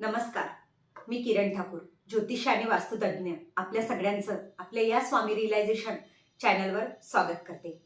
नमस्कार. मी किरण ठाकूर, ज्योतिष आणि वास्तुतज्ञ. आपल्या सगळ्यांचं आपल्या या स्वामी रिअलायझेशन चॅनलवर स्वागत करते.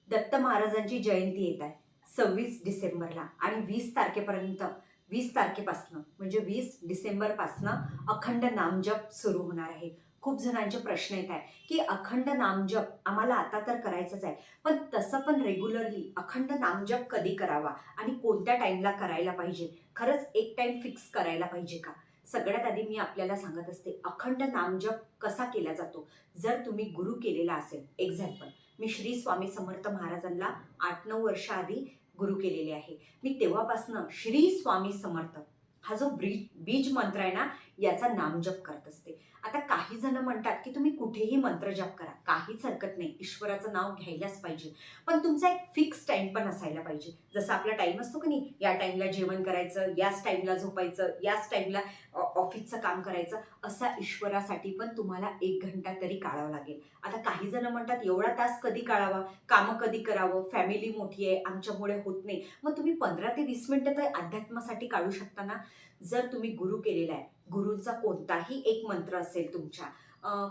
दत्त महाराजांची जयंती येत आहे 26 डिसेंबरला आणि 20 तारखेपर्यंत 20 तारखेपासनं म्हणजे 20 डिसेंबरपासनं अखंड नामजप सुरू होणार आहे. खूप जणांचे प्रश्न येत आहे की अखंड नामजप आम्हाला आता तर करायचंच आहे, पण तसं पण रेग्युलरली अखंड नामजप कधी करावा आणि कोणत्या टाईमला करायला पाहिजे? खरंच एक टाइम फिक्स करायला पाहिजे का? सगळ्यात आधी मी आपल्याला सांगत असते अखंड नामजप कसा केला जातो. जर तुम्ही गुरु केलेला असेल, एक्झाम्पल मी श्री स्वामी समर्थ महाराजांना 8-9 वर्ष आधी गुरु केलेले आहे. मी तेव्हापासनं श्री स्वामी समर्थ हा जो बीज मंत्र आहे ना, याचा नामजप करत असते. आता काही जण म्हणतात की तुम्ही कुठेही मंत्र जप करा, काहीच हरकत नाही, ईश्वराचं नाव घ्यायलाच पाहिजे, पण तुमचा एक फिक्स टाइम पण असायला पाहिजे. जसा आपला टाइम असतो की नाही, या टाइमला जेवण करायचं, याच टाइमला झोपायचं, याच टाइमला ऑफिसचं काम करायचं, असा ईश्वरासाठी पण तुम्हाला 1 घंटा तरी काढावा लागेल. आता काही जण म्हणतात एवढा तास कधी काढावा, कामं कधी करावं, फॅमिली मोठी आहे, आमच्यामुळे होत नाही. मग तुम्ही 15 ते 20 मिनिटं तर अध्यात्मासाठी काढू शकता ना. जर तुम्ही गुरु केलेला आहे, गुरूंचा कोणताही एक मंत्र असेल तुमच्या,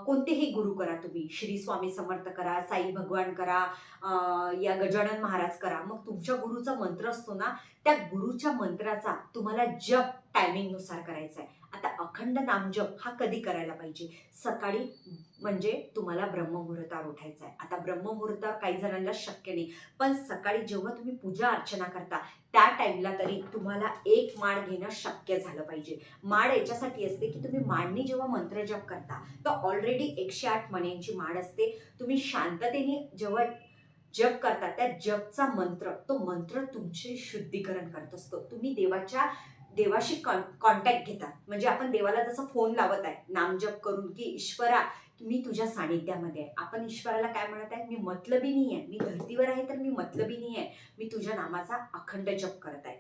कोणतेही गुरु करा तुम्ही, श्री स्वामी समर्थ करा, साई भगवान करा, या गजानन महाराज करा. मग तुमच्या गुरुचा मंत्र असतो ना, त्या गुरुच्या मंत्राचा तुम्हाला जप टायमिंगनुसार करायचा आहे. आता अखंड नामजप हा कधी करायला पाहिजे? सकाळी, म्हणजे तुम्हाला ब्रह्ममुहूर्तावर उठायचं आहे. आता ब्रह्ममुहूर्तावर काही जणांना शक्य नाही, पण सकाळी जेव्हा तुम्ही पूजा अर्चना करता त्या टाईमला तरी तुम्हाला एक माळ घेणं शक्य झालं पाहिजे. माळ याच्यासाठी असते की तुम्ही माळनी जेव्हा मंत्र जप करता तर ऑलरेडी 108 मण्यांची माळ असते. तुम्ही शांततेने जेव्हा जप करता त्या जपचा मंत्र, तो मंत्र तुमचे शुद्धीकरण करत असतो. तुम्ही देवाशी कॉन्टॅक्ट घेता. म्हणजे आपण देवाला जसं फोन लावत आहे नामजप करून की ईश्वरा मी तुझ्या सानिध्यामध्ये आहे. आपण ईश्वराला काय म्हणत आहे? मी मतलबी नाही आहे, मी धर्तीवर आहे तर मी मतलबी नाही आहे, मी तुझ्या नामाचा अखंड जप करत आहे.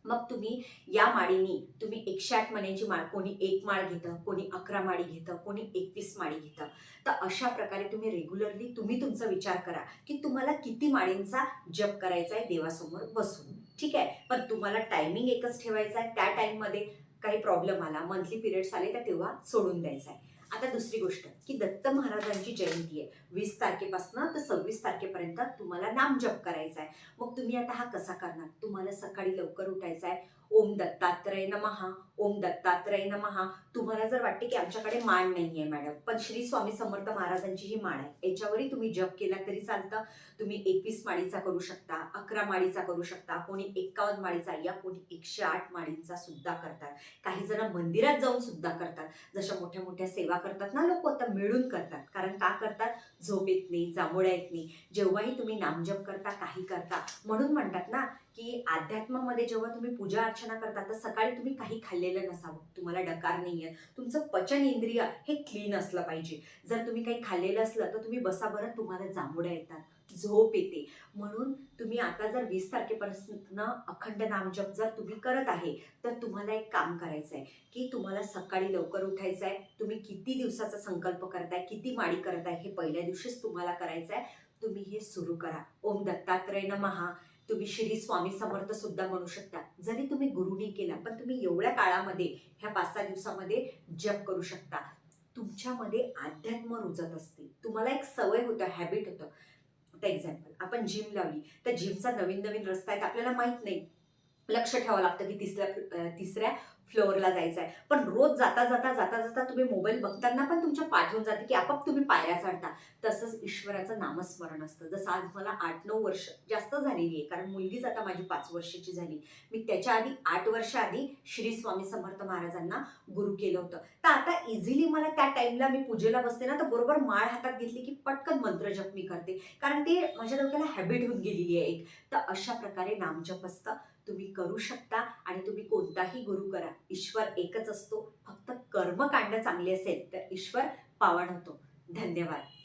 मग तुम्ही या माळीनी तुम्ही 108 मण्यांची माळ, कोणी 1 माळ घेतं, कोणी 11 माळी घेतं, कोणी 21 माळी घेतं. तर अशा प्रकारे तुम्ही रेग्युलरली तुम्ही तुमचा विचार करा की तुम्हाला किती माळींचा जप करायचा आहे देवासमोर बसून. ठीक आहे, पण तुम्हाला टायमिंग एकच ठेवायचा आहे. त्या टाईममध्ये काही प्रॉब्लेम आला, मंथली पिरियड्स आले तर तेव्हा सोडून द्यायचा आहे. आता दुसरी गोष्ट की दत्त महाराजांची जयंती आहे 20 तारखेपासून तर 26 तारखेपर्यंत तुम्हाला नामजप करायचा आहे. मग तुम्ही आता हा कसा करणार? तुम्हाला सकाळी लवकर उठायचं आहे. ओम दत्तात्रय नमः, ओम दत्तात्रय नमः. तुम्हाला जर वाटते की आमच्याकडे माळ नाही आहे मॅडम, पण श्री स्वामी समर्थ महाराजांची ही माळ आहे, याच्यावरही तुम्ही जप केला तरी चालतं. तुम्ही 21 माळीचा करू शकता, 11 माळीचा करू शकता, कोणी 51 माळीचा, या कोणी 108 माळींचा सुद्धा करतात. काही जण मंदिरात जाऊन सुद्धा करतात. जशा मोठ्या मोठ्या सेवा करतात ना लोक, आता मिळून करतात. कारण का करतात? झोप येत नाही, जांभोळ्या येत नाही. जेव्हाही तुम्ही नामजप करता, काही करता, म्हणून म्हणतात ना की अध्यात्मामध्ये जेव्हा तुम्ही पूजा अर्चना करता तर सकाळी तुम्ही काही खाल्लेलं नसावं. तुम्हाला डकार नाही आहे, तुमचं पचन इंद्रिय हे क्लीन असलं पाहिजे. जर तुम्ही काही खाल्लेलं असलं तर तुम्ही बसा बरं, तुम्हाला जांभोळ्या येतात, झोप येते. म्हणून तुम्ही आता जर 20 तारखेपासून अखंड नामजप जर तुम्ही करत आहे तर तुम्हाला एक काम करायचं आहे की तुम्हाला सकाळी लवकर उठायचं आहे. तुम्ही किती दिवसाचा संकल्प करताय, किती माळी करताय, हे पहिल्या दिवशीच तुम्हाला करायचं आहे. तुम्ही हे सुरू करा. ओम दत्तात्रय नमः. तुम्ही श्री स्वामी समर्थ सुद्धा म्हणू शकता. जरी तुम्ही गुरुनी केला पण तुम्ही एवढ्या काळामध्ये ह्या 5-6 दिवसामध्ये जप करू शकता. तुमच्यामध्ये अध्यात्म रुजत असते, तुम्हाला एक सवय होतं, हॅबिट होतं. आता एक्झाम्पल आपण जिम लावली तर जिमचा नवीन नवीन रस्ता आहे, आपल्याला माहित नाही, लक्ष ठेवावं लागतं की तिसऱ्या फ्लोअरला जायचं आहे. पण रोज जाता जाता जाता जाता तुम्ही मोबाईल बघताना पण तुमच्या पाठ होऊन जाते की आपोआप तुम्ही पायऱ्या चढता. तसंच ईश्वराचं नामस्मरण असतं. जसं आज मला 8-9 वर्ष जास्त झालेली आहे, कारण मुलगीच आता माझी 5 वर्षाची झाली. मी त्याच्या आधी 8 वर्ष आधी श्री स्वामी समर्थ महाराजांना गुरु केलं होतं. तर आता इझिली मला त्या टाईमला मी पूजेला बसते ना, तर बरोबर माळ हातात घेतली की पटकन मंत्रजप मी करते, कारण ते माझ्या डोक्याला हॅबिट होऊन गेलेली आहे एक. तर अशा प्रकारे नामजप असतं, तुम्ही करू शकता. आणि तुम्ही कोणताही गुरु करा, ईश्वर एकच असतो. फक्त कर्मकांड चांगले असेल तर ईश्वर पावन होतो. धन्यवाद.